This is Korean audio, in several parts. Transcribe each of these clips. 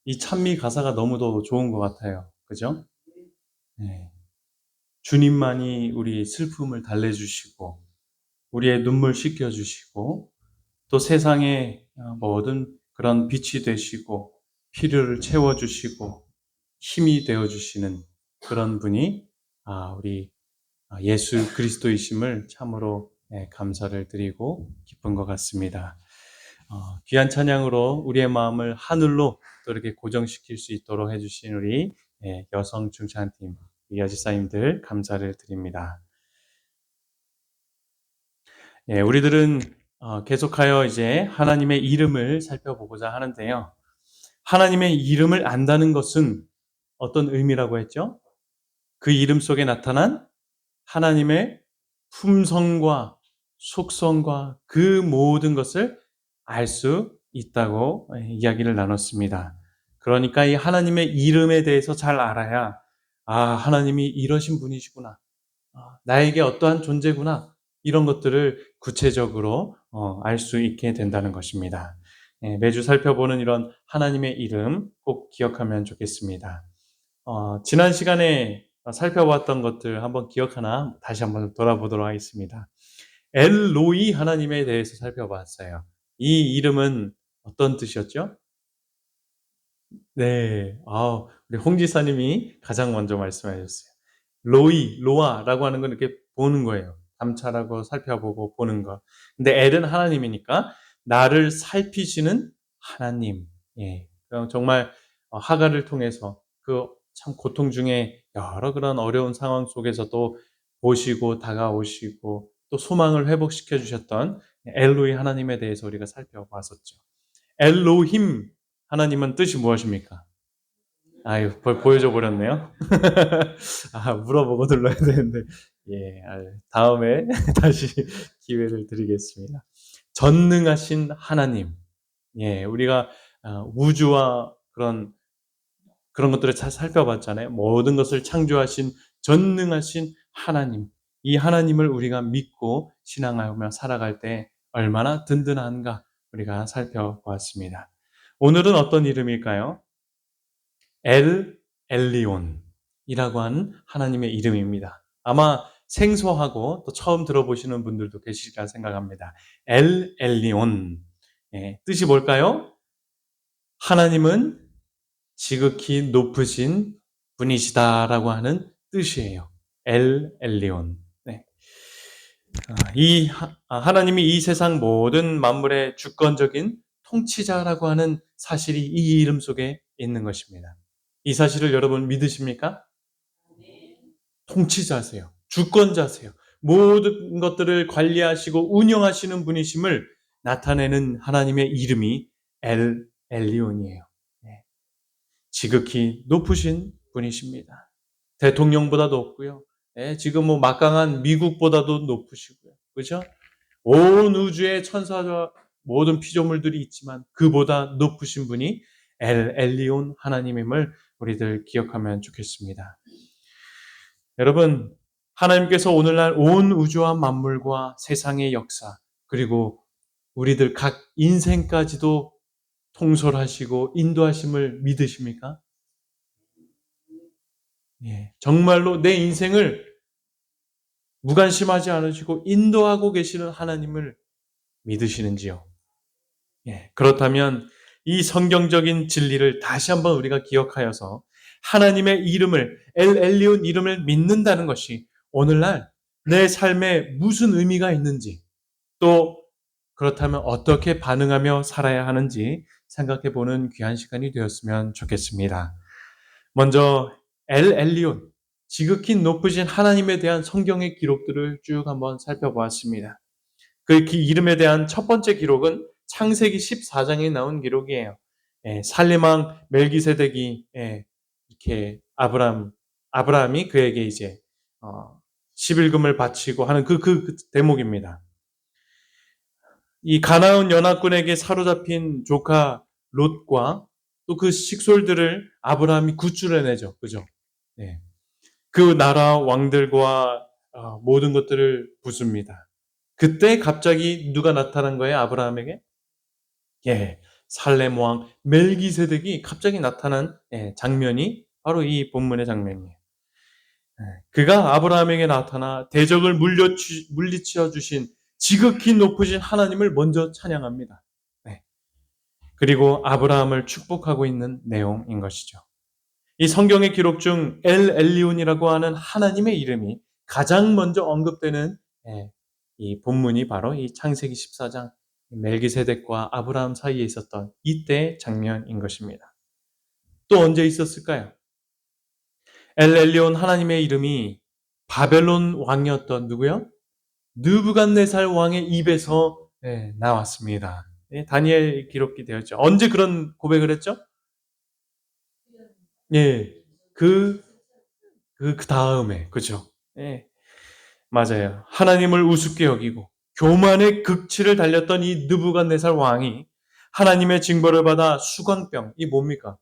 이 찬미 가사가 너무도 좋은 것 같아요. 그죠? 네. 주님만이 우리 슬픔을 달래주시고, 우리의 눈물 씻겨주시고, 또 세상의 모든 그런 빛이 되시고, 필요를 채워주시고, 힘이 되어주시는 그런 분이 우리 예수 그리스도이심을 참으로 감사를 드리고 기쁜 것 같습니다. 귀한 찬양으로 우리의 마음을 하늘로 또 이렇게 고정시킬 수 있도록 해주신 우리 여성 중찬팀 여지사님들 감사를 드립니다. 우리들은 계속하여 이제 하나님의 이름을 살펴보고자 하는데요. 하나님의 이름을 안다는 것은 어떤 의미라고 했죠? 그 이름 속에 나타난 하나님의 품성과 속성과 그 모든 것을 알 수 있다고 이야기를 나눴습니다. 그러니까 이 하나님의 이름에 대해서 잘 알아야 하나님이 이러신 분이시구나. 나에게 어떠한 존재구나. 이런 것들을 구체적으로 알 수 있게 된다는 것입니다. 매주 살펴보는 이런 하나님의 이름 꼭 기억하면 좋겠습니다. 지난 시간에 살펴봤던 것들 한번 기억하나 다시 한번 돌아보도록 하겠습니다. 엘로이 하나님에 대해서 살펴봤어요. 이 이름은 어떤 뜻이었죠? 네, 우리 홍 지사님이 가장 먼저 말씀해 주셨어요. 로아라고 하는 건 이렇게 보는 거예요. 감찰하고 살펴보고 보는 거. 근데 엘은 하나님이니까 나를 살피시는 하나님. 예, 정말 하갈을 통해서 그 참 고통 중에 여러 그런 어려운 상황 속에서도 보시고 다가오시고 또 소망을 회복시켜 주셨던 엘로이 하나님에 대해서 우리가 살펴봤었죠. 엘로힘 하나님은 뜻이 무엇입니까? 보여줘 버렸네요. 물어보고 눌러야 되는데, 다음에 다시 기회를 드리겠습니다. 전능하신 하나님. 우리가 우주와 그런 것들을 잘 살펴봤잖아요. 모든 것을 창조하신 전능하신 하나님. 이 하나님을 우리가 믿고 신앙하며 살아갈 때 얼마나 든든한가 우리가 살펴보았습니다. 오늘은 어떤 이름일까요? 엘리온이라고 하는 하나님의 이름입니다. 아마 생소하고 또 처음 들어보시는 분들도 계실까 생각합니다. 엘리온. 뜻이 뭘까요? 하나님은 지극히 높으신 분이시다라고 하는 뜻이에요. 엘리온. 네. 하나님이 이 세상 모든 만물의 주권적인 통치자라고 하는 사실이 이 이름 속에 있는 것입니다. 이 사실을 여러분 믿으십니까? 통치자세요. 주권자세요. 모든 것들을 관리하시고 운영하시는 분이심을 나타내는 하나님의 이름이 엘리온이에요. 지극히 높으신 분이십니다. 대통령보다 높고요. 지금 막강한 미국보다도 높으시고요. 그죠? 온 우주의 천사와 모든 피조물들이 있지만 그보다 높으신 분이 엘리온 하나님임을 우리들 기억하면 좋겠습니다. 여러분, 하나님께서 오늘날 온 우주와 만물과 세상의 역사, 그리고 우리들 각 인생까지도 통솔하시고 인도하심을 믿으십니까? 정말로 내 인생을 무관심하지 않으시고 인도하고 계시는 하나님을 믿으시는지요? 그렇다면 이 성경적인 진리를 다시 한번 우리가 기억하여서 하나님의 이름을 엘리온 이름을 믿는다는 것이 오늘날 내 삶에 무슨 의미가 있는지 또 그렇다면 어떻게 반응하며 살아야 하는지 생각해 보는 귀한 시간이 되었으면 좋겠습니다. 먼저 엘리온 지극히 높으신 하나님에 대한 성경의 기록들을 쭉 한번 살펴보았습니다. 그 이름에 대한 첫 번째 기록은 창세기 14장에 나온 기록이에요. 살림왕 멜기세덱이 이렇게 아브라함이 그에게 이제 11금을 바치고 하는 그 대목입니다. 이 가나안 연합군에게 사로잡힌 조카 롯과 또 그 식솔들을 아브라함이 구출해내죠. 그죠? 그 나라 왕들과 모든 것들을 부숩니다. 그때 갑자기 누가 나타난 거예요? 아브라함에게? 살렘 왕 멜기세덱이 갑자기 나타난 장면이 바로 이 본문의 장면이에요. 그가 아브라함에게 나타나 대적을 물리쳐 주신 지극히 높으신 하나님을 먼저 찬양합니다. 네. 그리고 아브라함을 축복하고 있는 내용인 것이죠. 이 성경의 기록 중 엘 엘리온이라고 하는 하나님의 이름이 가장 먼저 언급되는 이 본문이 바로 이 창세기 14장 멜기세덱과 아브라함 사이에 있었던 이때의 장면인 것입니다. 또 언제 있었을까요? 엘 엘리온 하나님의 이름이 바벨론 왕이었던 누구요? 느부갓네살 왕의 입에서 나왔습니다. 다니엘 기록이 되었죠. 언제 그런 고백을 했죠? 예, 그 다음에, 그죠? 예, 맞아요. 하나님을 우습게 여기고 교만의 극치를 달렸던 이 느부갓네살 왕이 하나님의 징벌을 받아 수광병, 이 뭡니까?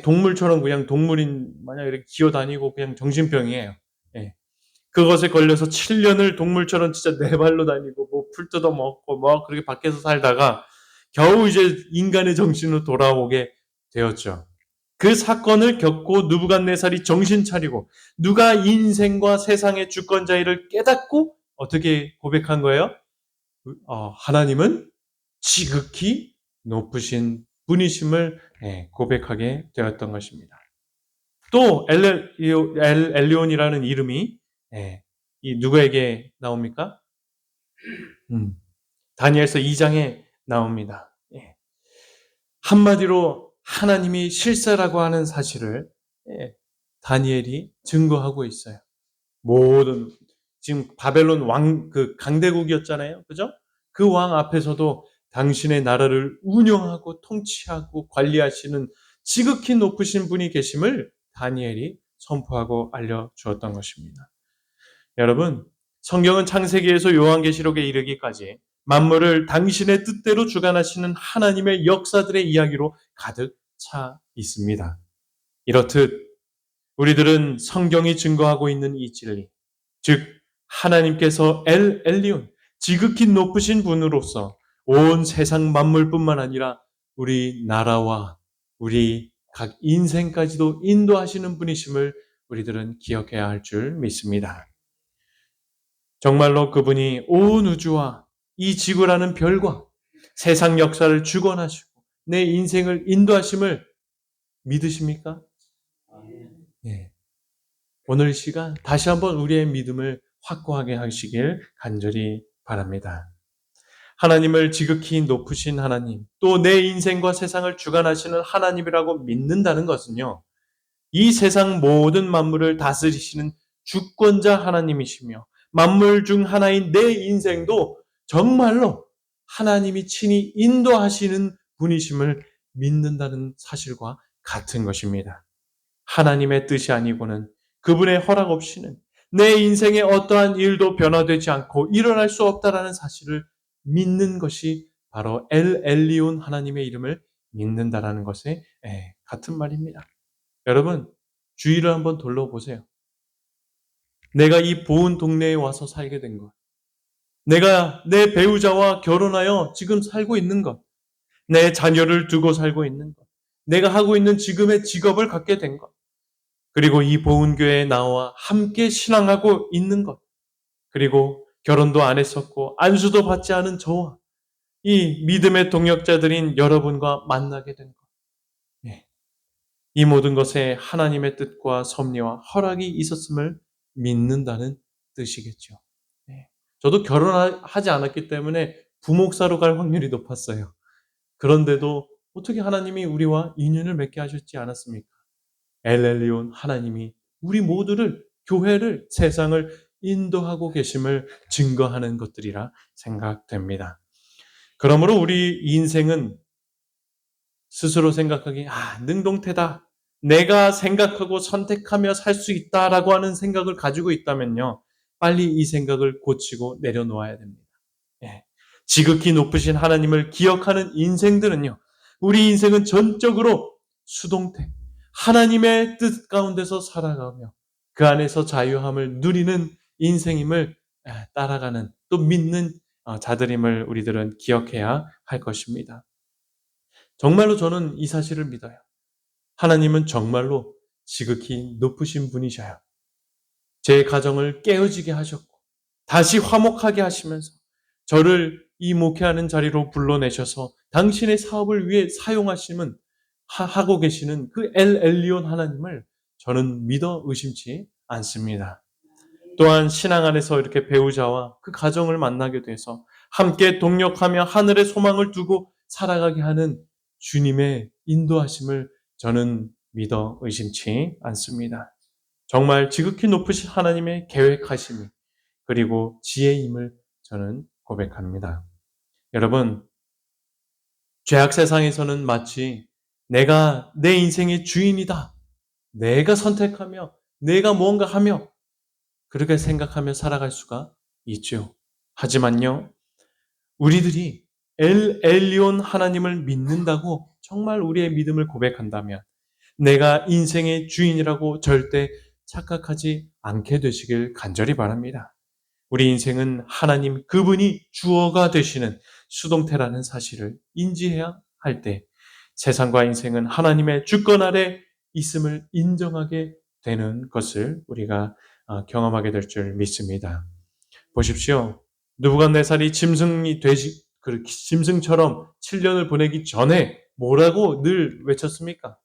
동물처럼 그냥 동물인 마냥 이렇게 기어다니고 그냥 정신병이에요. 예. 그것에 걸려서 7년을 동물처럼 진짜 네 발로 다니고 뭐 풀 뜯어 먹고 뭐 그렇게 밖에서 살다가 겨우 이제 인간의 정신으로 돌아오게 되었죠. 그 사건을 겪고 느부갓네살이 정신 차리고 누가 인생과 세상의 주권자이를 깨닫고 어떻게 고백한 거예요? 하나님은 지극히 높으신 분이심을 고백하게 되었던 것입니다. 또 엘리온이라는 이름이 이 누구에게 나옵니까? 다니엘서 2장에 나옵니다. 한마디로 하나님이 실세라고 하는 사실을 다니엘이 증거하고 있어요. 모든 지금 바벨론 왕 그 강대국이었잖아요. 그죠? 그 왕 앞에서도 당신의 나라를 운영하고 통치하고 관리하시는 지극히 높으신 분이 계심을 다니엘이 선포하고 알려주었던 것입니다. 여러분, 성경은 창세기에서 요한계시록에 이르기까지 만물을 당신의 뜻대로 주관하시는 하나님의 역사들의 이야기로 가득 차 있습니다. 이렇듯 우리들은 성경이 증거하고 있는 이 진리, 즉 하나님께서 엘 엘리온, 지극히 높으신 분으로서 온 세상 만물뿐만 아니라 우리 나라와 우리 각 인생까지도 인도하시는 분이심을 우리들은 기억해야 할 줄 믿습니다. 정말로 그분이 온 우주와 이 지구라는 별과 세상 역사를 주관하시고 내 인생을 인도하심을 믿으십니까? 예. 오늘 시간 다시 한번 우리의 믿음을 확고하게 하시길 간절히 바랍니다. 하나님을 지극히 높으신 하나님, 또 내 인생과 세상을 주관하시는 하나님이라고 믿는다는 것은요, 이 세상 모든 만물을 다스리시는 주권자 하나님이시며 만물 중 하나인 내 인생도 정말로 하나님이 친히 인도하시는 분이심을 믿는다는 사실과 같은 것입니다. 하나님의 뜻이 아니고는 그분의 허락 없이는 내 인생에 어떠한 일도 변화되지 않고 일어날 수 없다라는 사실을 믿는 것이 바로 엘 엘리온 하나님의 이름을 믿는다라는 것에 같은 말입니다. 여러분, 주위를 한번 둘러보세요. 내가 이 보은 동네에 와서 살게 된 것, 내가 내 배우자와 결혼하여 지금 살고 있는 것, 내 자녀를 두고 살고 있는 것, 내가 하고 있는 지금의 직업을 갖게 된 것, 그리고 이 보은교회에 나와 함께 신앙하고 있는 것, 그리고 결혼도 안 했었고 안수도 받지 않은 저와 이 믿음의 동역자들인 여러분과 만나게 된 것, 이 모든 것에 하나님의 뜻과 섭리와 허락이 있었음을 믿는다는 뜻이겠죠. 저도 결혼하지 않았기 때문에 부목사로 갈 확률이 높았어요. 그런데도 어떻게 하나님이 우리와 인연을 맺게 하셨지 않았습니까? 엘 엘리온 하나님이 우리 모두를, 교회를, 세상을 인도하고 계심을 증거하는 것들이라 생각됩니다. 그러므로 우리 인생은 스스로 생각하기에 능동태다, 내가 생각하고 선택하며 살 수 있다라고 하는 생각을 가지고 있다면요, 빨리 이 생각을 고치고 내려놓아야 됩니다. 지극히 높으신 하나님을 기억하는 인생들은요, 우리 인생은 전적으로 수동태, 하나님의 뜻 가운데서 살아가며 그 안에서 자유함을 누리는 인생임을 따라가는, 또 믿는 자들임을 우리들은 기억해야 할 것입니다. 정말로 저는 이 사실을 믿어요. 하나님은 정말로 지극히 높으신 분이셔요. 제 가정을 깨어지게 하셨고 다시 화목하게 하시면서 저를 이 목회하는 자리로 불러내셔서 당신의 사업을 위해 사용하심은 하고 계시는 그 엘 엘리온 하나님을 저는 믿어 의심치 않습니다. 또한 신앙 안에서 이렇게 배우자와 그 가정을 만나게 돼서 함께 동력하며 하늘의 소망을 두고 살아가게 하는 주님의 인도하심을 저는 믿어 의심치 않습니다. 정말 지극히 높으신 하나님의 계획하심이 그리고 지혜임을 저는 고백합니다. 여러분, 죄악 세상에서는 마치 내가 내 인생의 주인이다. 내가 선택하며 내가 무언가 하며 그렇게 생각하며 살아갈 수가 있죠. 하지만요, 우리들이 엘리온 하나님을 믿는다고 정말 우리의 믿음을 고백한다면 내가 인생의 주인이라고 절대 착각하지 않게 되시길 간절히 바랍니다. 우리 인생은 하나님 그분이 주어가 되시는 수동태라는 사실을 인지해야 할 때 세상과 인생은 하나님의 주권 아래 있음을 인정하게 되는 것을 우리가 경험하게 될 줄 믿습니다. 보십시오. 느부갓네살이 짐승처럼 7년을 보내기 전에 뭐라고 늘 외쳤습니까?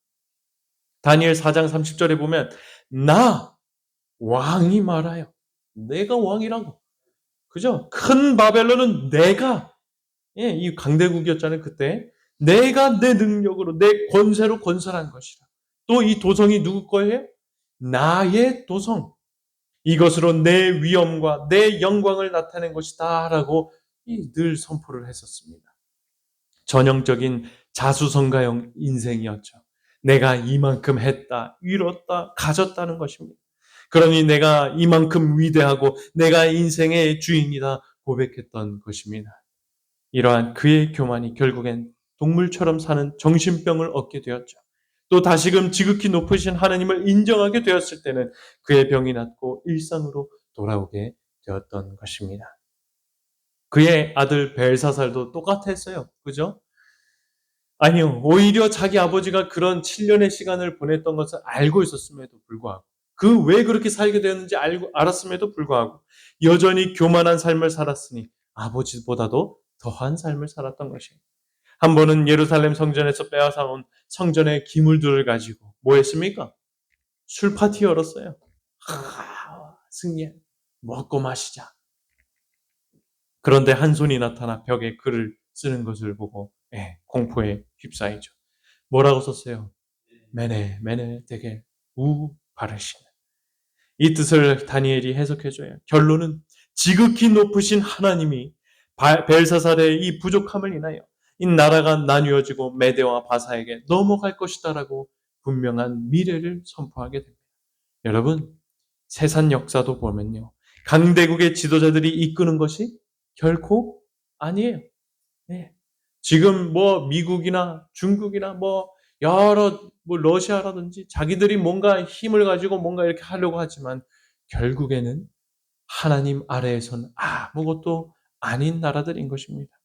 다니엘 4장 30절에 보면 나 왕이 말하여 내가 왕이라고. 그죠? 큰 바벨론은 내가 이 강대국이었잖아요, 그때. 내가 내 능력으로 내 권세로 건설한 것이라. 또 이 도성이 누구 거예요? 나의 도성. 이것으로 내 위엄과 내 영광을 나타낸 것이다라고 늘 선포를 했었습니다. 전형적인 자수성가형 인생이었죠. 내가 이만큼 했다, 이뤘다, 가졌다는 것입니다. 그러니 내가 이만큼 위대하고 내가 인생의 주인이다 고백했던 것입니다. 이러한 그의 교만이 결국엔 동물처럼 사는 정신병을 얻게 되었죠. 또 다시금 지극히 높으신 하나님을 인정하게 되었을 때는 그의 병이 낫고 일상으로 돌아오게 되었던 것입니다. 그의 아들 벨사살도 똑같았어요. 그죠? 아니요. 오히려 자기 아버지가 그런 7년의 시간을 보냈던 것을 알고 있었음에도 불구하고 그 왜 그렇게 살게 되었는지 알았음에도 불구하고 여전히 교만한 삶을 살았으니 아버지보다도 더한 삶을 살았던 것이에요. 한 번은 예루살렘 성전에서 빼앗아온 성전의 기물들을 가지고 뭐 했습니까? 술 파티 열었어요. 승리해. 먹고 마시자. 그런데 한 손이 나타나 벽에 글을 쓰는 것을 보고 공포에 휩싸이죠. 뭐라고 썼어요? 메네 되게 바르시네. 이 뜻을 다니엘이 해석해줘요. 결론은 지극히 높으신 하나님이 벨사살의 이 부족함을 인하여 이 나라가 나뉘어지고 메대와 바사에게 넘어갈 것이다라고 분명한 미래를 선포하게 됩니다. 여러분, 세상 역사도 보면요. 강대국의 지도자들이 이끄는 것이 결코 아니에요. 네. 지금 미국이나 중국이나 러시아라든지 자기들이 뭔가 힘을 가지고 뭔가 이렇게 하려고 하지만 결국에는 하나님 아래에선 아무것도 아닌 나라들인 것입니다.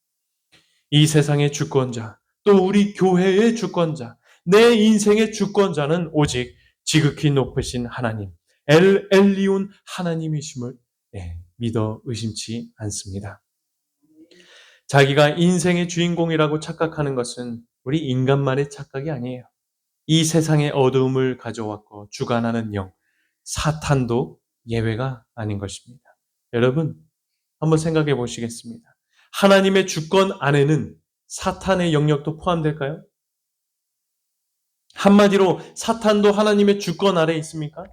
이 세상의 주권자, 또 우리 교회의 주권자, 내 인생의 주권자는 오직 지극히 높으신 하나님, 엘리온 하나님이심을 믿어 의심치 않습니다. 자기가 인생의 주인공이라고 착각하는 것은 우리 인간만의 착각이 아니에요. 이 세상의 어두움을 가져왔고 주관하는 영, 사탄도 예외가 아닌 것입니다. 여러분, 한번 생각해 보시겠습니다. 하나님의 주권 안에는 사탄의 영역도 포함될까요? 한마디로 사탄도 하나님의 주권 아래에 있습니까?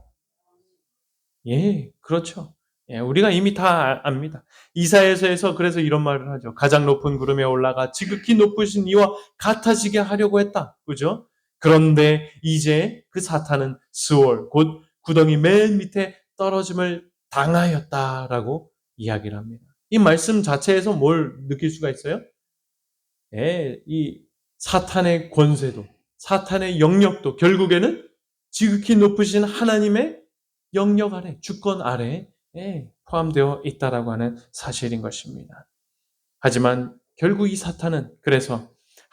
예, 그렇죠. 우리가 이미 다 압니다. 이사야서에서 그래서 이런 말을 하죠. 가장 높은 구름에 올라가 지극히 높으신 이와 같아지게 하려고 했다. 그죠? 그런데 이제 그 사탄은 스월, 곧 구덩이 맨 밑에 떨어짐을 당하였다라고 이야기를 합니다. 이 말씀 자체에서 뭘 느낄 수가 있어요? 이 사탄의 권세도, 사탄의 영역도 결국에는 지극히 높으신 하나님의 영역 아래, 주권 아래에 포함되어 있다라고 하는 사실인 것입니다. 하지만 결국 이 사탄은 그래서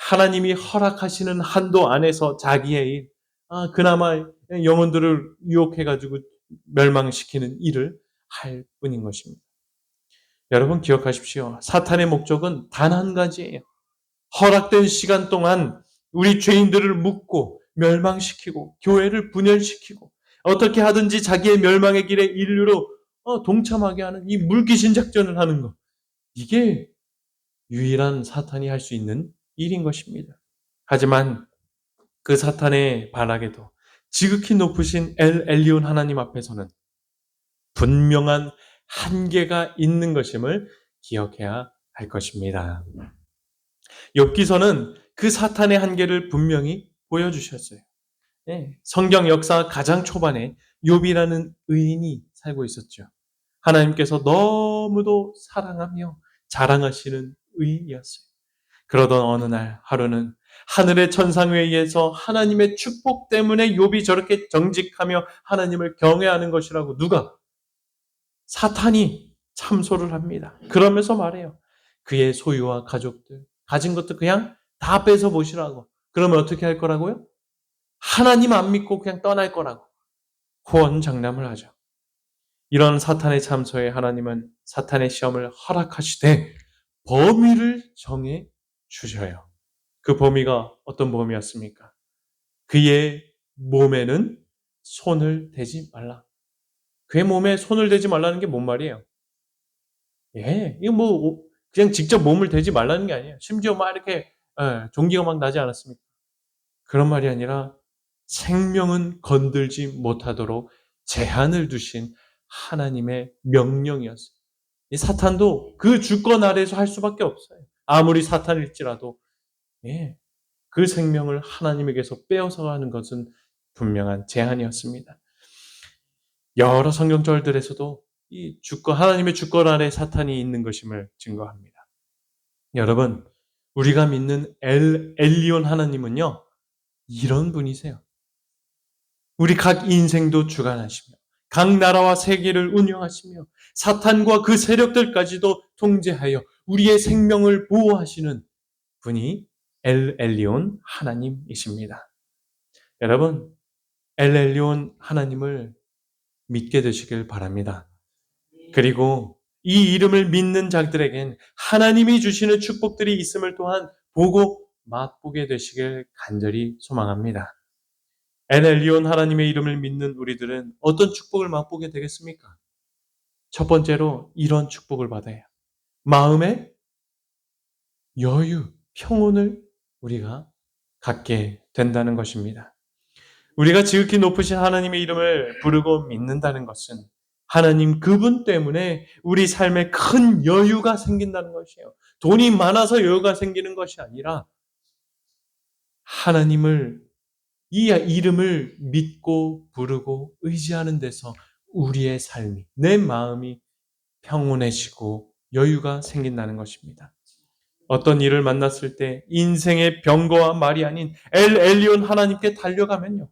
하나님이 허락하시는 한도 안에서 자기의 일, 그나마 영혼들을 유혹해가지고 멸망시키는 일을 할 뿐인 것입니다. 여러분 기억하십시오. 사탄의 목적은 단 한 가지예요. 허락된 시간 동안 우리 죄인들을 묶고 멸망시키고 교회를 분열시키고 어떻게 하든지 자기의 멸망의 길에 인류로 동참하게 하는 이 물귀신 작전을 하는 것. 이게 유일한 사탄이 할 수 있는 일인 것입니다. 하지만 그 사탄의 발악에도 지극히 높으신 엘 엘리온 하나님 앞에서는 분명한 한계가 있는 것임을 기억해야 할 것입니다. 욥기서는 그 사탄의 한계를 분명히 보여주셨어요. 네, 성경 역사 가장 초반에 욥이라는 의인이 살고 있었죠. 하나님께서 너무도 사랑하며 자랑하시는 의인이었어요. 그러던 어느 날 하루는 하늘의 천상에 의해서 하나님의 축복 때문에 욥이 저렇게 정직하며 하나님을 경외하는 것이라고 누가? 사탄이 참소를 합니다. 그러면서 말해요. 그의 소유와 가족들, 가진 것도 그냥 다 뺏어 보시라고. 그러면 어떻게 할 거라고요? 하나님 안 믿고 그냥 떠날 거라고 호언장담을 하죠. 이런 사탄의 참소에 하나님은 사탄의 시험을 허락하시되 범위를 정해 주셔요. 그 범위가 어떤 범위였습니까? 그의 몸에는 손을 대지 말라. 그의 몸에 손을 대지 말라는 게 뭔 말이에요? 이거 뭐 그냥 직접 몸을 대지 말라는 게 아니에요. 심지어 막 이렇게 종기가 막 나지 않았습니까? 그런 말이 아니라 생명은 건들지 못하도록 제한을 두신 하나님의 명령이었어요. 이 사탄도 그 주권 아래에서 할 수밖에 없어요. 아무리 사탄일지라도 그 생명을 하나님에게서 빼앗아가는 것은 분명한 제한이었습니다. 여러 성경절들에서도 이 주권, 하나님의 주권 아래 사탄이 있는 것임을 증거합니다. 여러분, 우리가 믿는 엘리온 하나님은요, 이런 분이세요. 우리 각 인생도 주관하시며, 각 나라와 세계를 운영하시며, 사탄과 그 세력들까지도 통제하여 우리의 생명을 보호하시는 분이 엘리온 하나님이십니다. 여러분, 엘리온 하나님을 믿게 되시길 바랍니다. 그리고 이 이름을 믿는 자들에겐 하나님이 주시는 축복들이 있음을 또한 보고 맛보게 되시길 간절히 소망합니다. 엘리온 하나님의 이름을 믿는 우리들은 어떤 축복을 맛보게 되겠습니까? 첫 번째로 이런 축복을 받아요. 마음의 여유, 평온을 우리가 갖게 된다는 것입니다. 우리가 지극히 높으신 하나님의 이름을 부르고 믿는다는 것은 하나님 그분 때문에 우리 삶에 큰 여유가 생긴다는 것이에요. 돈이 많아서 여유가 생기는 것이 아니라 하나님을 이 이름을 믿고 부르고 의지하는 데서 우리의 삶이, 내 마음이 평온해지고 여유가 생긴다는 것입니다. 어떤 일을 만났을 때 인생의 병거와 말이 아닌 엘리온 하나님께 달려가면요.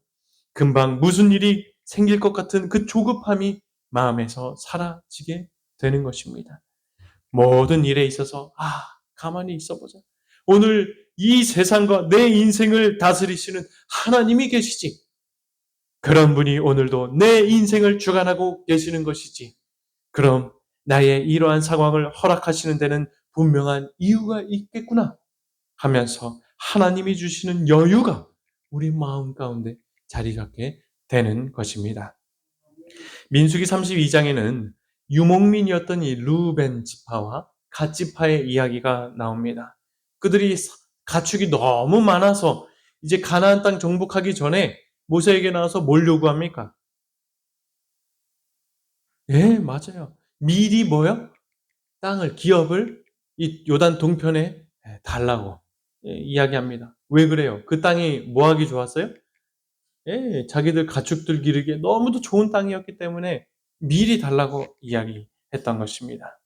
금방 무슨 일이 생길 것 같은 그 조급함이 마음에서 사라지게 되는 것입니다. 모든 일에 있어서 가만히 있어보자. 오늘 이 세상과 내 인생을 다스리시는 하나님이 계시지. 그런 분이 오늘도 내 인생을 주관하고 계시는 것이지. 그럼 나의 이러한 상황을 허락하시는 데는 분명한 이유가 있겠구나 하면서 하나님이 주시는 여유가 우리 마음 가운데 자리 잡게 되는 것입니다. 민수기 32장에는 유목민이었던 이 루벤 지파와 갓 지파의 이야기가 나옵니다. 그들이 가축이 너무 많아서 이제 가나안 땅 정복하기 전에 모세에게 나와서 뭘 요구합니까? 맞아요. 미리 뭐요? 땅을, 기업을 이 요단 동편에 달라고 이야기합니다. 왜 그래요? 그 땅이 뭐하기 좋았어요? 자기들 가축들 기르기에 너무도 좋은 땅이었기 때문에 미리 달라고 이야기했던 것입니다.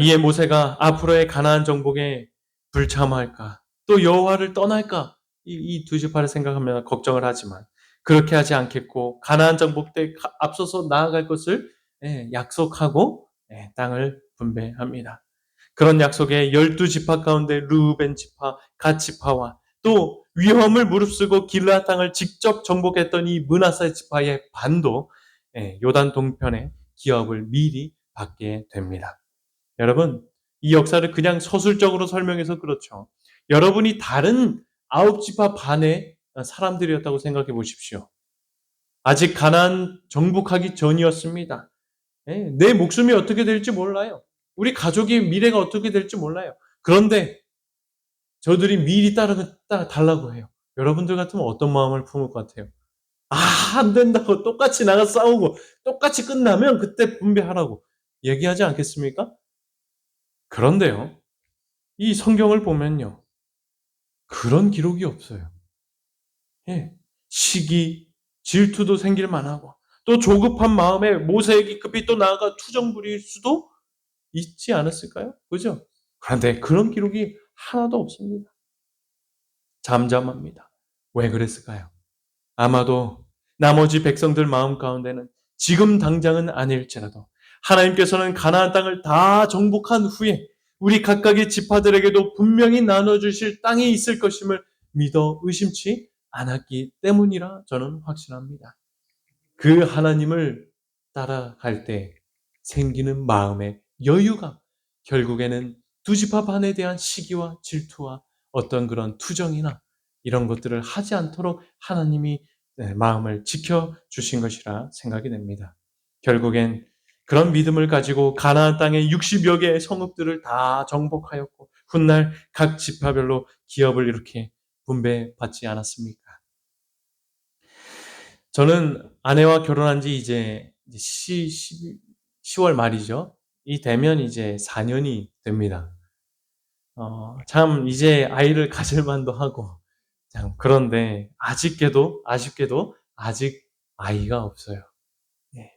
이에 모세가 앞으로의 가나안 정복에 불참할까, 또 여호와를 떠날까, 이 두 지파를 생각하면 걱정을 하지만 그렇게 하지 않겠고 가나안 정복 때 앞서서 나아갈 것을 약속하고 땅을 분배합니다. 그런 약속에 12지파 가운데 르우벤 지파, 갓 지파와 또 위험을 무릅쓰고 길르앗 땅을 직접 정복했던 이 므낫세 지파의 반도 요단 동편의 기업을 미리 받게 됩니다. 여러분, 이 역사를 그냥 서술적으로 설명해서 그렇죠. 여러분이 다른 9지파 반의 사람들이었다고 생각해 보십시오. 아직 가나안 정복하기 전이었습니다. 내 목숨이 어떻게 될지 몰라요. 우리 가족의 미래가 어떻게 될지 몰라요. 그런데 저들이 미리 달라고 해요. 여러분들 같으면 어떤 마음을 품을 것 같아요? 아, 안 된다고 똑같이 나가 싸우고 똑같이 끝나면 그때 분배하라고 얘기하지 않겠습니까? 그런데요, 이 성경을 보면요, 그런 기록이 없어요. 예. 시기, 질투도 생길 만하고 또 조급한 마음에 모세에게 급히 또 나아가 투정 부릴 수도 있지 않았을까요? 그죠? 그런데 그런 기록이 하나도 없습니다. 잠잠합니다. 왜 그랬을까요? 아마도 나머지 백성들 마음 가운데는 지금 당장은 아닐지라도 하나님께서는 가나안 땅을 다 정복한 후에 우리 각각의 지파들에게도 분명히 나눠주실 땅이 있을 것임을 믿어 의심치 않았기 때문이라 저는 확신합니다. 그 하나님을 따라갈 때 생기는 마음의 여유가 결국에는 두 지파 반에 대한 시기와 질투와 어떤 그런 투정이나 이런 것들을 하지 않도록 하나님이 마음을 지켜주신 것이라 생각이 됩니다. 결국엔 그런 믿음을 가지고 가나안 땅의 60여 개의 성읍들을 다 정복하였고 훗날 각 지파별로 기업을 이렇게 분배받지 않았습니까? 저는 아내와 결혼한 지 이제 10월 말이죠. 이 되면 이제 4년이 됩니다. 참 이제 아이를 가질 만도 하고 참 그런데 아쉽게도 아직 아이가 없어요. 예.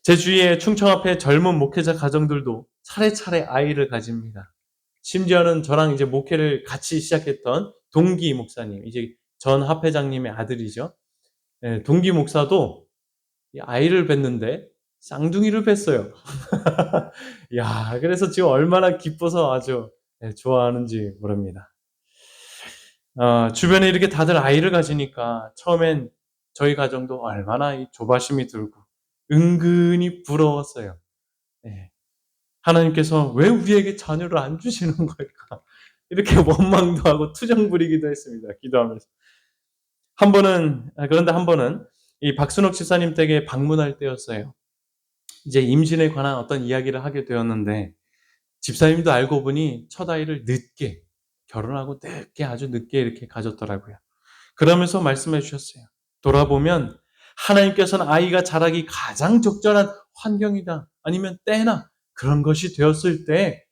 제 주위에 충청 앞에 젊은 목회자 가정들도 차례차례 아이를 가집니다. 심지어는 저랑 이제 목회를 같이 시작했던 동기 목사님, 이제 전 합회장님의 아들이죠. 예, 동기 목사도 이 아이를 뵀는데 쌍둥이를 뵀어요. 야, 그래서 지금 얼마나 기뻐서 아주 좋아하는지 모릅니다. 주변에 이렇게 다들 아이를 가지니까 처음엔 저희 가정도 얼마나 이 조바심이 들고 은근히 부러웠어요. 예. 하나님께서 왜 우리에게 자녀를 안 주시는 걸까? 이렇게 원망도 하고 투정 부리기도 했습니다. 기도하면서. 그런데 한 번은 이 박순옥 집사님 댁에 방문할 때였어요. 이제 임신에 관한 어떤 이야기를 하게 되었는데 집사님도 알고 보니 첫 아이를 늦게 결혼하고 아주 늦게 이렇게 가졌더라고요. 그러면서 말씀해 주셨어요. 돌아보면 하나님께서는 아이가 자라기 가장 적절한 환경이다. 아니면 때나 그런 것이 되었을 때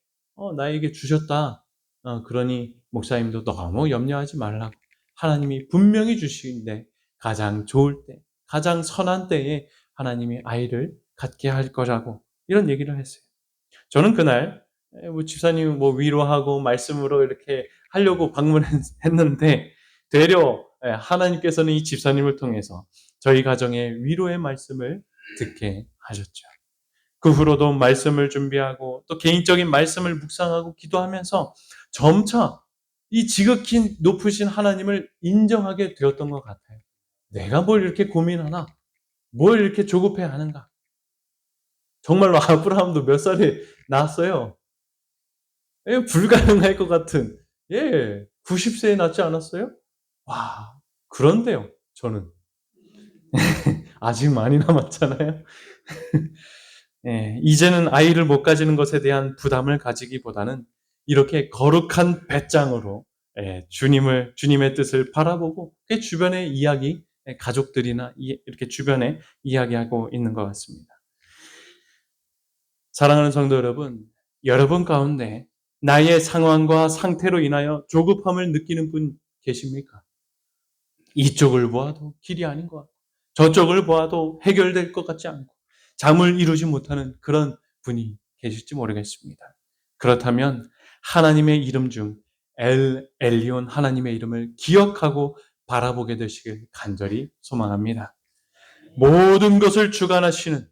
나에게 주셨다. 그러니 목사님도 너무 염려하지 말라고. 하나님이 분명히 주시는데 가장 좋을 때, 가장 선한 때에 하나님이 아이를 갖게 할 거라고 이런 얘기를 했어요. 저는 그날 뭐 집사님 뭐 위로하고 말씀으로 이렇게 하려고 방문했는데 되려 하나님께서는 이 집사님을 통해서 저희 가정의 위로의 말씀을 듣게 하셨죠. 그 후로도 말씀을 준비하고 또 개인적인 말씀을 묵상하고 기도하면서 점차 이 지극히 높으신 하나님을 인정하게 되었던 것 같아요. 내가 뭘 이렇게 고민하나? 뭘 이렇게 조급해 하는가? 정말로 아브라함도 몇 살에 낳았어요? 불가능할 것 같은, 90세에 낳지 않았어요? 와, 그런데요, 저는. 아직 많이 남았잖아요. 이제는 아이를 못 가지는 것에 대한 부담을 가지기보다는 이렇게 거룩한 배짱으로 주님의 뜻을 바라보고 그 주변의 이야기, 가족들이나 이렇게 주변에 이야기하고 있는 것 같습니다. 사랑하는 성도 여러분 가운데 나의 상황과 상태로 인하여 조급함을 느끼는 분 계십니까? 이쪽을 보아도 길이 아닌 것 같고 저쪽을 보아도 해결될 것 같지 않고 잠을 이루지 못하는 그런 분이 계실지 모르겠습니다. 그렇다면 하나님의 이름 중 엘리온 하나님의 이름을 기억하고 바라보게 되시길 간절히 소망합니다. 모든 것을 주관하시는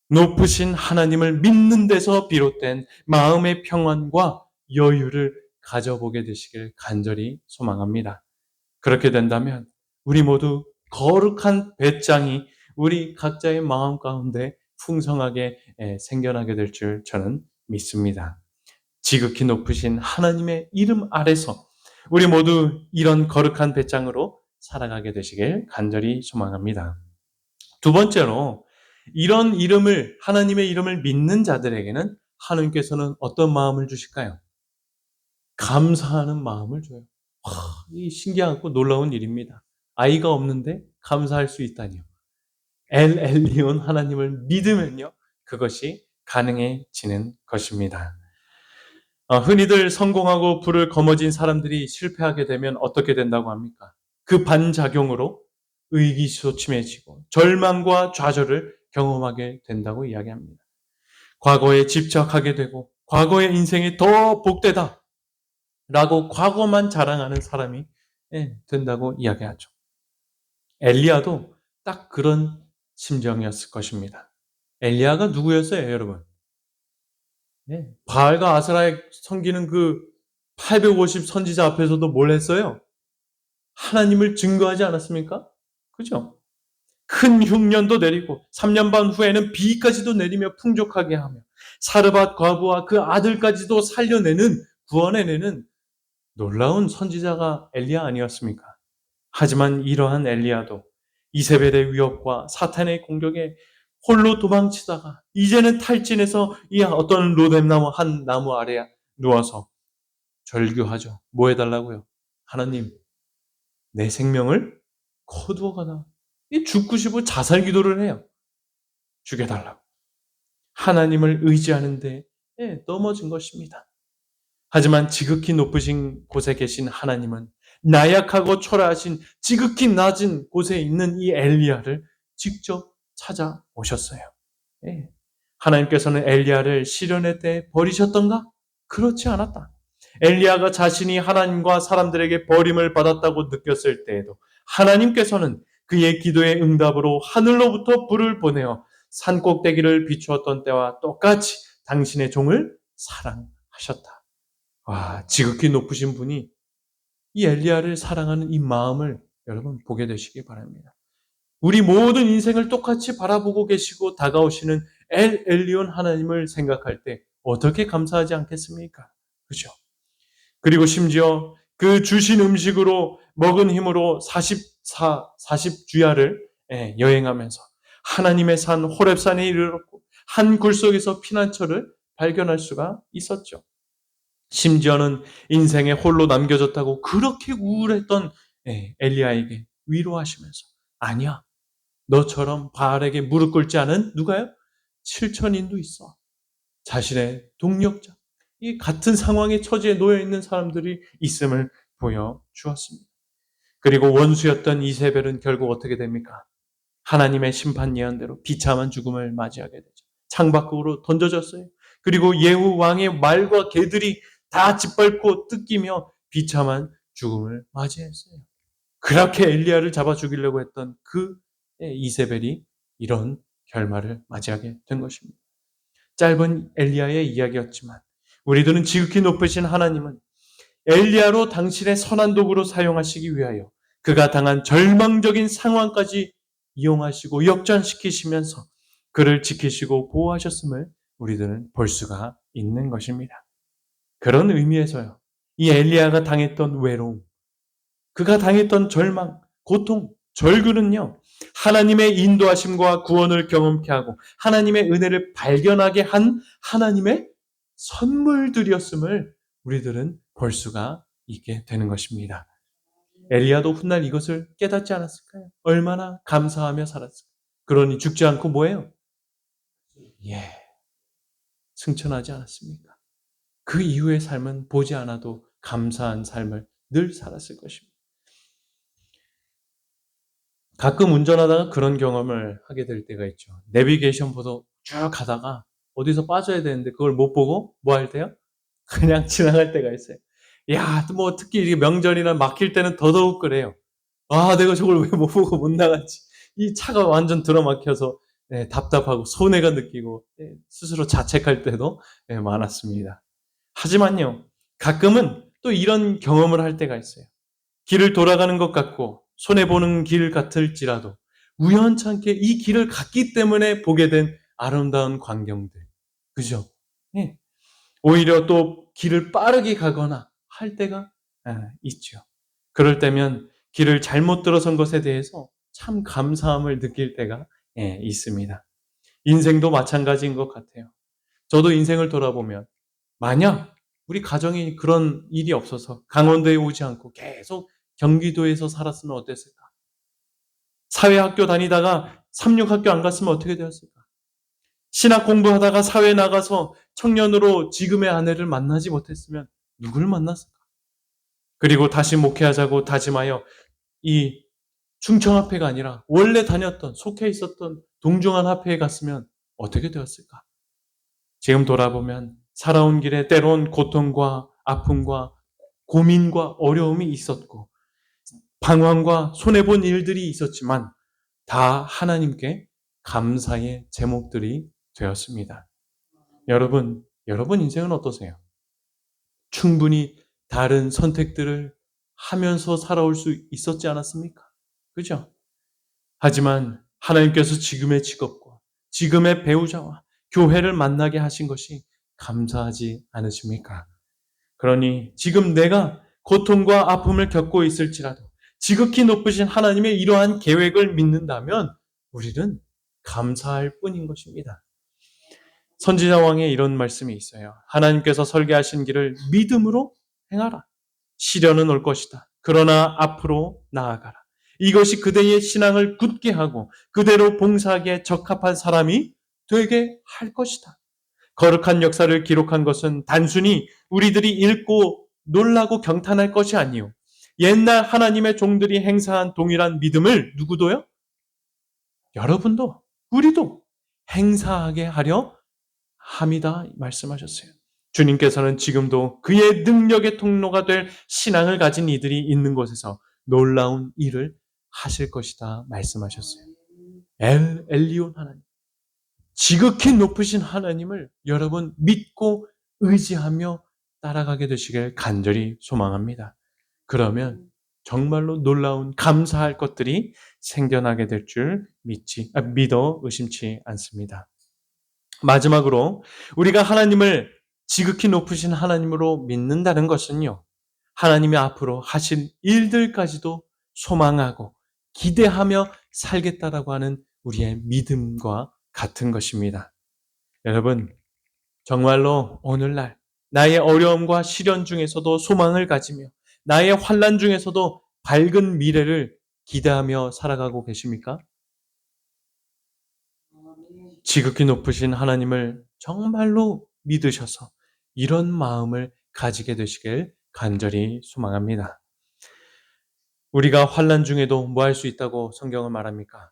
높으신 하나님을 믿는 데서 비롯된 마음의 평안과 여유를 가져보게 되시길 간절히 소망합니다. 그렇게 된다면 우리 모두 거룩한 배짱이 우리 각자의 마음 가운데 풍성하게 생겨나게 될 줄 저는 믿습니다. 지극히 높으신 하나님의 이름 아래서 우리 모두 이런 거룩한 배짱으로 살아가게 되시길 간절히 소망합니다. 두 번째로 이런 이름을 하나님의 이름을 믿는 자들에게는 하나님께서는 어떤 마음을 주실까요? 감사하는 마음을 줘요. 와, 이 신기하고 놀라운 일입니다. 아이가 없는데 감사할 수 있다니요. 엘 엘리온 하나님을 믿으면요. 그것이 가능해지는 것입니다. 흔히들 성공하고 불을 거머쥔 사람들이 실패하게 되면 어떻게 된다고 합니까? 그 반작용으로 의기소침해지고 절망과 좌절을 경험하게 된다고 이야기합니다. 과거에 집착하게 되고 과거의 인생이 더 복되다 라고 과거만 자랑하는 사람이 된다고 이야기하죠. 엘리야도 딱 그런 심정이었을 것입니다. 엘리야가 누구였어요, 여러분? 바알과 아스라에 섬기는 그 850 선지자 앞에서도 뭘 했어요? 하나님을 증거하지 않았습니까? 그죠? 큰 흉년도 내리고 3년 반 후에는 비까지도 내리며 풍족하게 하며 사르밧 과부와 그 아들까지도 살려내는 구원해내는 놀라운 선지자가 엘리야 아니었습니까? 하지만 이러한 엘리야도 이세벨의 위협과 사탄의 공격에 홀로 도망치다가 이제는 탈진해서 이 어떤 로뎀나무 한 나무 아래 누워서 절규하죠. 뭐 해달라고요? 하나님, 내 생명을 거두어가라. 죽고 싶어 자살 기도를 해요. 죽여달라고. 하나님을 의지하는데 넘어진 것입니다. 하지만 지극히 높으신 곳에 계신 하나님은 나약하고 초라하신 지극히 낮은 곳에 있는 이 엘리야를 직접 찾아오셨어요. 하나님께서는 엘리야를 시련의 때에 버리셨던가? 그렇지 않았다. 엘리야가 자신이 하나님과 사람들에게 버림을 받았다고 느꼈을 때에도 하나님께서는 그의 기도의 응답으로 하늘로부터 불을 보내어 산꼭대기를 비추었던 때와 똑같이 당신의 종을 사랑하셨다. 와, 지극히 높으신 분이 이 엘리야를 사랑하는 이 마음을 여러분 보게 되시기 바랍니다. 우리 모든 인생을 똑같이 바라보고 계시고 다가오시는 엘 엘리온 하나님을 생각할 때 어떻게 감사하지 않겠습니까? 그죠? 그리고 심지어 그 주신 음식으로 먹은 힘으로 40주야를 여행하면서 하나님의 산 호렙산에 이르렀고 한 굴속에서 피난처를 발견할 수가 있었죠. 심지어는 인생에 홀로 남겨졌다고 그렇게 우울했던 엘리야에게 위로하시면서 아니야. 너처럼 바알에게 무릎 꿇지 않은 누가요? 7천인도 있어. 자신의 동력자. 이 같은 상황의 처지에 놓여 있는 사람들이 있음을 보여주었습니다. 그리고 원수였던 이세벨은 결국 어떻게 됩니까? 하나님의 심판 예언대로 비참한 죽음을 맞이하게 되죠. 창밖으로 던져졌어요. 그리고 예후 왕의 말과 개들이 다 짓밟고 뜯기며 비참한 죽음을 맞이했어요. 그렇게 엘리야를 잡아 죽이려고 했던 그 이세벨이 이런 결말을 맞이하게 된 것입니다. 짧은 엘리야의 이야기였지만 우리들은 지극히 높으신 하나님은 엘리야로 당신의 선한 도구로 사용하시기 위하여 그가 당한 절망적인 상황까지 이용하시고 역전시키시면서 그를 지키시고 보호하셨음을 우리들은 볼 수가 있는 것입니다. 그런 의미에서요. 이 엘리야가 당했던 외로움, 그가 당했던 절망, 고통, 절규는요. 하나님의 인도하심과 구원을 경험케 하고 하나님의 은혜를 발견하게 한 하나님의 선물들이었음을 우리들은 볼 수가 있게 되는 것입니다. 엘리야도 훗날 이것을 깨닫지 않았을까요? 얼마나 감사하며 살았을까요? 그러니 죽지 않고 뭐예요? 승천하지 않았습니까? 그 이후의 삶은 보지 않아도 감사한 삶을 늘 살았을 것입니다. 가끔 운전하다가 그런 경험을 하게 될 때가 있죠. 내비게이션 보도 쭉 가다가 어디서 빠져야 되는데 그걸 못 보고 뭐 할 때요? 그냥 지나갈 때가 있어요. 야, 뭐 특히 이게 명절이나 막힐 때는 더더욱 그래요. 아, 내가 저걸 왜 못 보고 못 나갔지? 이 차가 완전 들어막혀서 답답하고 손해가 느끼고 스스로 자책할 때도 많았습니다. 하지만요, 가끔은 또 이런 경험을 할 때가 있어요. 길을 돌아가는 것 같고 손해보는 길 같을지라도 우연찮게 이 길을 갔기 때문에 보게 된 아름다운 광경들. 그죠? 예. 오히려 또 길을 빠르게 가거나 할 때가 있죠. 그럴 때면 길을 잘못 들어선 것에 대해서 참 감사함을 느낄 때가 있습니다. 인생도 마찬가지인 것 같아요. 저도 인생을 돌아보면 만약 우리 가정이 그런 일이 없어서 강원도에 오지 않고 계속 경기도에서 살았으면 어땠을까? 사회학교 다니다가 삼육학교 안 갔으면 어떻게 되었을까? 신학 공부하다가 사회 나가서 청년으로 지금의 아내를 만나지 못했으면 누굴 만났을까? 그리고 다시 목회하자고 다짐하여 이 충청합회가 아니라 원래 다녔던 속해 있었던 동중한 합회에 갔으면 어떻게 되었을까? 지금 돌아보면 살아온 길에 때론 고통과 아픔과 고민과 어려움이 있었고 방황과 손해본 일들이 있었지만 다 하나님께 감사의 제목들이 되었습니다. 여러분 인생은 어떠세요? 충분히 다른 선택들을 하면서 살아올 수 있었지 않았습니까? 그죠? 하지만 하나님께서 지금의 직업과 지금의 배우자와 교회를 만나게 하신 것이 감사하지 않으십니까? 그러니 지금 내가 고통과 아픔을 겪고 있을지라도 지극히 높으신 하나님의 이러한 계획을 믿는다면 우리는 감사할 뿐인 것입니다. 선지자 왕의 이런 말씀이 있어요. 하나님께서 설계하신 길을 믿음으로 행하라. 시련은 올 것이다. 그러나 앞으로 나아가라. 이것이 그대의 신앙을 굳게 하고 그대로 봉사하기에 적합한 사람이 되게 할 것이다. 거룩한 역사를 기록한 것은 단순히 우리들이 읽고 놀라고 경탄할 것이 아니요. 옛날 하나님의 종들이 행사한 동일한 믿음을 누구도요? 여러분도 우리도 행사하게 하려 함이다 말씀하셨어요. 주님께서는 지금도 그의 능력의 통로가 될 신앙을 가진 이들이 있는 곳에서 놀라운 일을 하실 것이다 말씀하셨어요. 엘리온 하나님. 지극히 높으신 하나님을 여러분 믿고 의지하며 따라가게 되시길 간절히 소망합니다. 그러면 정말로 놀라운 감사할 것들이 생겨나게 될 줄 믿어 의심치 않습니다. 마지막으로 우리가 하나님을 지극히 높으신 하나님으로 믿는다는 것은요. 하나님이 앞으로 하신 일들까지도 소망하고 기대하며 살겠다라고 하는 우리의 믿음과 같은 것입니다. 여러분, 정말로 오늘날 나의 어려움과 시련 중에서도 소망을 가지며 나의 환난 중에서도 밝은 미래를 기대하며 살아가고 계십니까? 지극히 높으신 하나님을 정말로 믿으셔서 이런 마음을 가지게 되시길 간절히 소망합니다. 우리가 환난 중에도 뭐 할 수 있다고 성경은 말합니까?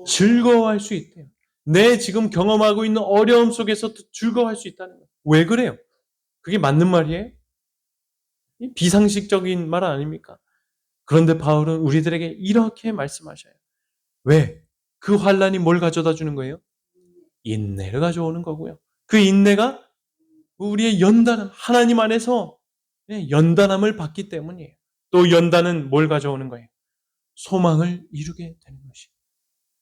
즐거워할 수 있대요. 내 지금 경험하고 있는 어려움 속에서 즐거워할 수 있다는 거예요. 왜 그래요? 그게 맞는 말이에요? 비상식적인 말 아닙니까? 그런데 바울은 우리들에게 이렇게 말씀하셔요. 왜? 그 환난이 뭘 가져다 주는 거예요? 인내를 가져오는 거고요. 그 인내가 우리의 연단함, 하나님 안에서 연단함을 받기 때문이에요. 또 연단은 뭘 가져오는 거예요? 소망을 이루게 되는 것이에요.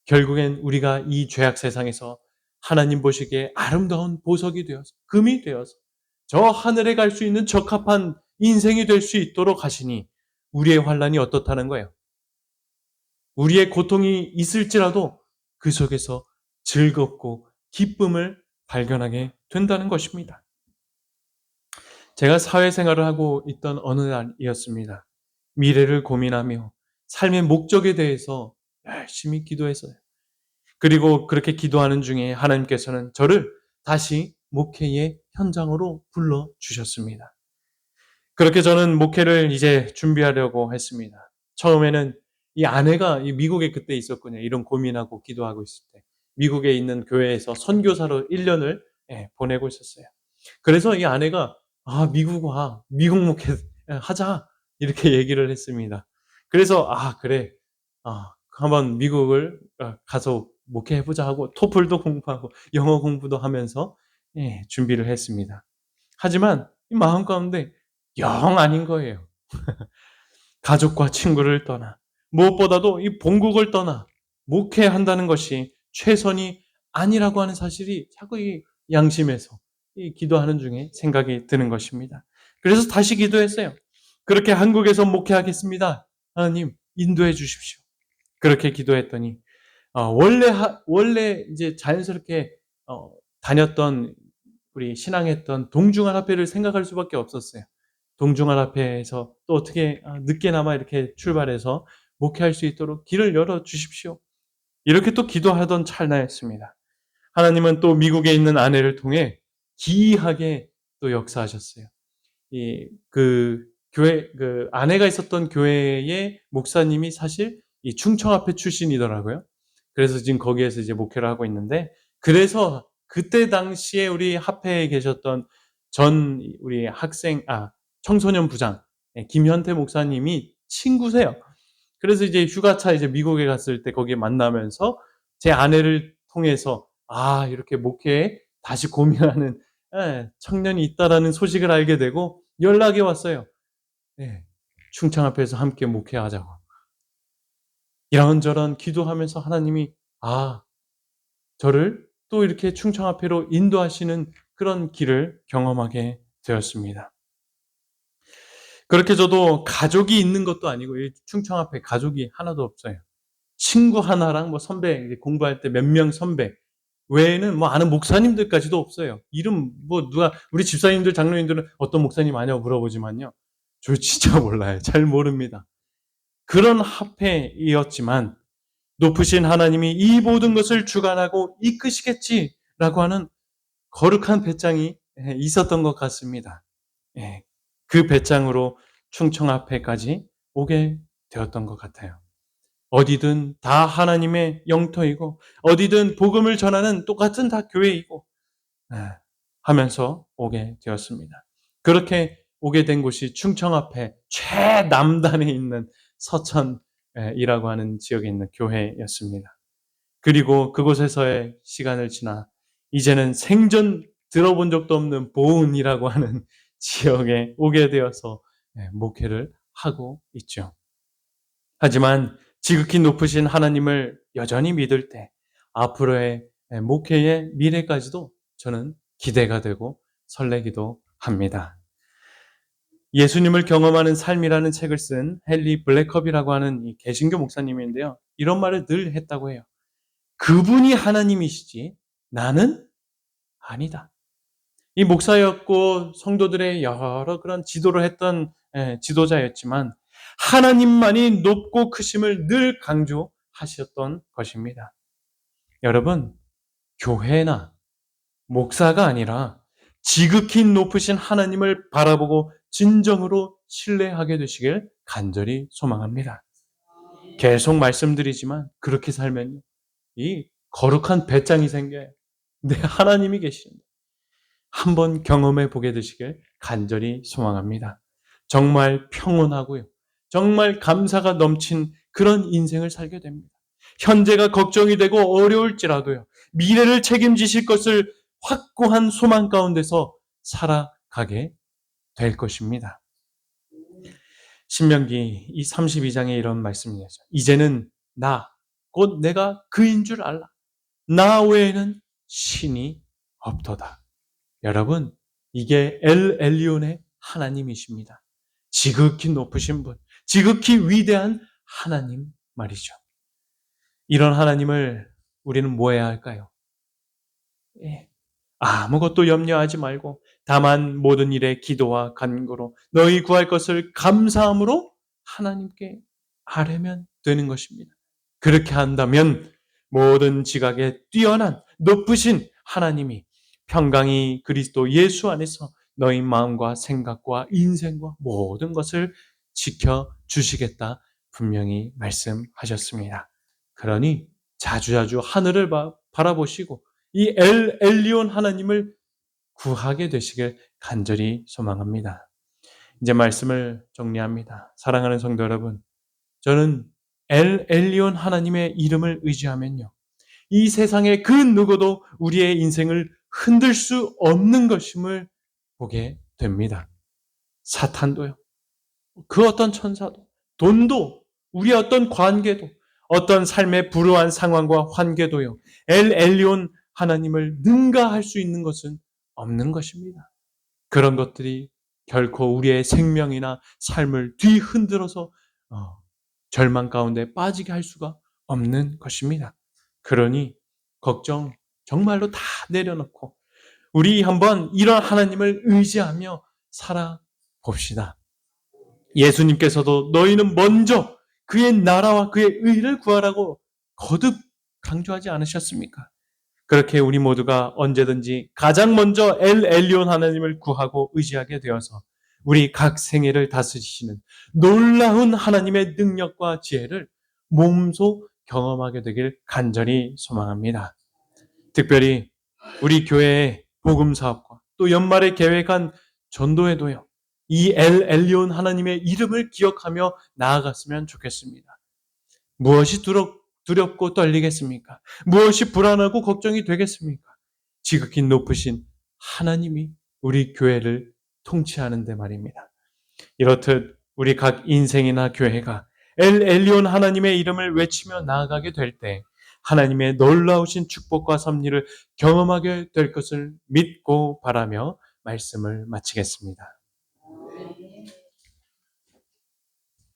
결국엔 우리가 이 죄악 세상에서 하나님 보시기에 아름다운 보석이 되어서 금이 되어서 저 하늘에 갈 수 있는 적합한 인생이 될 수 있도록 하시니 우리의 환난이 어떻다는 거예요? 우리의 고통이 있을지라도 그 속에서 즐겁고 기쁨을 발견하게 된다는 것입니다. 제가 사회생활을 하고 있던 어느 날이었습니다. 미래를 고민하며 삶의 목적에 대해서 열심히 기도했어요. 그리고 그렇게 기도하는 중에 하나님께서는 저를 다시 목회의 현장으로 불러주셨습니다. 그렇게 저는 목회를 이제 준비하려고 했습니다. 처음에는 이 아내가 미국에 그때 있었거든요. 이런 고민하고 기도하고 있을 때. 미국에 있는 교회에서 선교사로 1년을 보내고 있었어요. 그래서 이 아내가 미국 와. 미국 목회 하자. 이렇게 얘기를 했습니다. 그래서 그래. 한번 미국을 가서 목회해보자 하고 토플도 공부하고 영어 공부도 하면서 준비를 했습니다. 하지만 이 마음 가운데 영 아닌 거예요. 가족과 친구를 떠나 무엇보다도 이 본국을 떠나 목회한다는 것이 최선이 아니라고 하는 사실이 자꾸 이 양심에서 이 기도하는 중에 생각이 드는 것입니다. 그래서 다시 기도했어요. 그렇게 한국에서 목회하겠습니다. 하나님 인도해 주십시오. 그렇게 기도했더니 원래 이제 자연스럽게 다녔던 우리 신앙했던 동중한합회를 생각할 수밖에 없었어요. 동중한합회에서 또 어떻게 늦게나마 이렇게 출발해서 목회할 수 있도록 길을 열어 주십시오. 이렇게 또 기도하던 찰나였습니다. 하나님은 또 미국에 있는 아내를 통해 기이하게 또 역사하셨어요. 그 아내가 있었던 교회의 목사님이 사실 이 충청합회 출신이더라고요. 그래서 지금 거기에서 이제 목회를 하고 있는데, 그래서 그때 당시에 우리 합회에 계셨던 우리 청소년 부장 김현태 목사님이 친구세요. 그래서 이제 휴가차 이제 미국에 갔을 때 거기에 만나면서 제 아내를 통해서 이렇게 목회에 다시 고민하는 청년이 있다라는 소식을 알게 되고 연락이 왔어요. 충청합회에서 함께 목회하자고. 이런저런 기도하면서 하나님이 저를 또 이렇게 충청합회로 인도하시는 그런 길을 경험하게 되었습니다. 그렇게 저도 가족이 있는 것도 아니고 충청합회 가족이 하나도 없어요. 친구 하나랑 선배 공부할 때 몇 명 선배 외에는 아는 목사님들까지도 없어요. 이름 누가 우리 집사님들 장로님들은 어떤 목사님 아냐고 물어보지만요. 저 진짜 몰라요. 잘 모릅니다. 그런 합회이었지만 높으신 하나님이 이 모든 것을 주관하고 이끄시겠지라고 하는 거룩한 배짱이 있었던 것 같습니다. 그 배짱으로 충청합회까지 오게 되었던 것 같아요. 어디든 다 하나님의 영토이고 어디든 복음을 전하는 똑같은 다 교회이고 하면서 오게 되었습니다. 그렇게 오게 된 곳이 충청합회 최남단에 있는 서천이라고 하는 지역에 있는 교회였습니다. 그리고 그곳에서의 시간을 지나 이제는 생전 들어본 적도 없는 보은이라고 하는 지역에 오게 되어서 목회를 하고 있죠. 하지만 지극히 높으신 하나님을 여전히 믿을 때 앞으로의 목회의 미래까지도 저는 기대가 되고 설레기도 합니다. 예수님을 경험하는 삶이라는 책을 쓴 헨리 블랙컵이라고 하는 이 개신교 목사님인데요. 이런 말을 늘 했다고 해요. 그분이 하나님이시지 나는 아니다. 이 목사였고 성도들의 여러 그런 지도를 했던 지도자였지만 하나님만이 높고 크심을 늘 강조하셨던 것입니다. 여러분, 교회나 목사가 아니라 지극히 높으신 하나님을 바라보고 진정으로 신뢰하게 되시길 간절히 소망합니다. 계속 말씀드리지만 그렇게 살면 이 거룩한 배짱이 생겨요. 하나님이 계시는데 한번 경험해 보게 되시길 간절히 소망합니다. 정말 평온하고요. 정말 감사가 넘친 그런 인생을 살게 됩니다. 현재가 걱정이 되고 어려울지라도요. 미래를 책임지실 것을 확고한 소망 가운데서 살아가게 될 것입니다. 신명기 이 32장에 이런 말씀이 있어요. 이제는 곧 내가 그인 줄 알라. 나 외에는 신이 없도다. 여러분, 이게 엘리온의 하나님이십니다. 지극히 높으신 분, 지극히 위대한 하나님 말이죠. 이런 하나님을 우리는 뭐 해야 할까요? 아무것도 염려하지 말고 다만 모든 일에 기도와 간구로 너희 구할 것을 감사함으로 하나님께 아뢰면 되는 것입니다. 그렇게 한다면 모든 지각에 뛰어난 높으신 하나님이 평강이 그리스도 예수 안에서 너희 마음과 생각과 인생과 모든 것을 지켜주시겠다 분명히 말씀하셨습니다. 그러니 자주자주 하늘을 바라보시고 이 엘리온 하나님을 구하게 되시길 간절히 소망합니다. 이제 말씀을 정리합니다. 사랑하는 성도 여러분, 저는 엘리온 하나님의 이름을 의지하면요, 이 세상의 그 누구도 우리의 인생을 흔들 수 없는 것임을 보게 됩니다. 사탄도요. 그 어떤 천사도, 돈도, 우리의 어떤 관계도, 어떤 삶의 불우한 상황과 환계도요. 엘 엘리온 하나님을 능가할 수 있는 것은 없는 것입니다. 그런 것들이 결코 우리의 생명이나 삶을 뒤흔들어서 절망 가운데 빠지게 할 수가 없는 것입니다. 그러니 걱정 정말로 다 내려놓고 우리 한번 이런 하나님을 의지하며 살아봅시다. 예수님께서도 너희는 먼저 그의 나라와 그의 의를 구하라고 거듭 강조하지 않으셨습니까? 그렇게 우리 모두가 언제든지 가장 먼저 엘 엘리온 하나님을 구하고 의지하게 되어서 우리 각 생애를 다스리시는 놀라운 하나님의 능력과 지혜를 몸소 경험하게 되길 간절히 소망합니다. 특별히 우리 교회의 복음 사업과 또 연말에 계획한 전도회도요. 이 엘 엘리온 하나님의 이름을 기억하며 나아갔으면 좋겠습니다. 무엇이 두렵고 떨리겠습니까? 무엇이 불안하고 걱정이 되겠습니까? 지극히 높으신 하나님이 우리 교회를 통치하는데 말입니다. 이렇듯 우리 각 인생이나 교회가 엘 엘리온 하나님의 이름을 외치며 나아가게 될 때 하나님의 놀라우신 축복과 섭리를 경험하게 될 것을 믿고 바라며 말씀을 마치겠습니다.